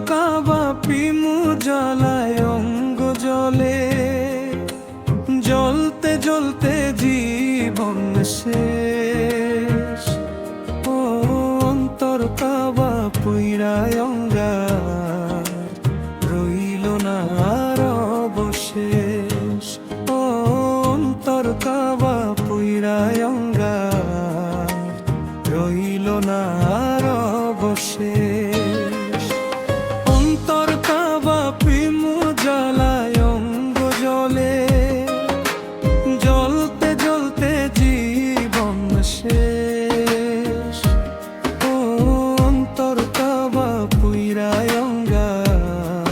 কাবা পিমু জ্বালায় অঙ্গ জলে, জ্বলতে জ্বলতে জীবন শেষ। ও অন্তর কাবা পুইরায় অঙ্গার, রইল না আর অবশেষ। ও অন্তর কাবা পুইরায় অঙ্গার, রইল না আর অবশেষ। অন্তর কাবা পিমু জ্বালায় অঙ্গ জলে, জ্বলতে জ্বলতে জীবন শেষ। ও অন্তর কাবা পুইরায় অঙ্গার,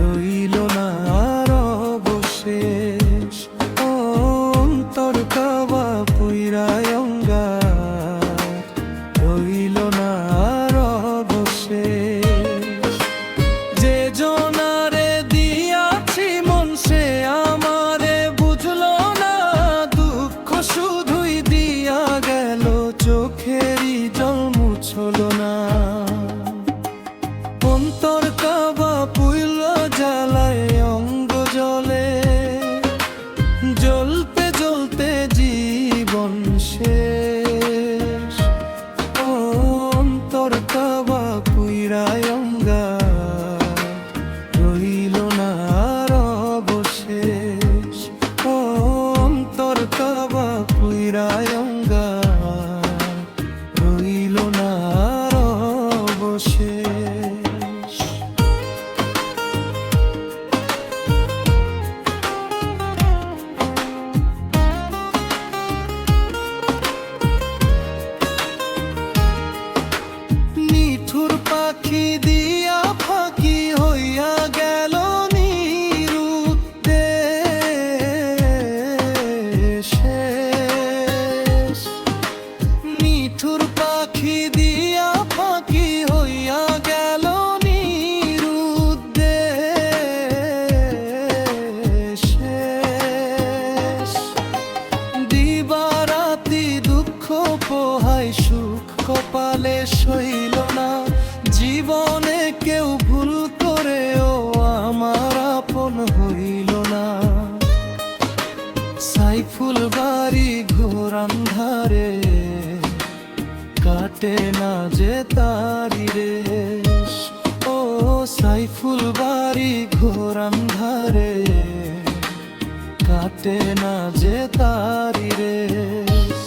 রইল না আর অবশেষ। ও অন্তর কাবা পুইরায় অঙ্গার, রইল না আর অবশেষ। যে জনারে দিয়াছি মন সে আমারে বুঝলো না, দুঃখ শুধুই দিয়া গেল, চোখেরই জল মুছলো না। অন্তর কাবা পুইল জ্বালায় অঙ্গ জলে, জ্বলতে জ্বলতে জীবন শেষ। ও অন্তর কাবা পুইরায় অঙ্গার, রইল না আর অবশেষ। ও অন্তর কাবা পুইরায় অঙ্গার, রইল না আর অবশেষ। নিঠুর পাখি দিয়া ফাঁকি হইয়া গেল নিরুদ্দেশ। নিঠুর পাখি দিয়া ফাঁকি হইয়া গেল নিরুদ্দেশ। দিবারাতি দুঃখ পোহাই, সুখ কপালে সইল না। জীবনে কেউ ভুল করেও আমার আপন হইল না। সাইফুল বাড়ি ঘোর আন্ধারে, কাটে না যে তারি রেশ। ও সাইফুল বাড়ি ঘোর আন্ধারে, কাটে না যে তারি রেশ।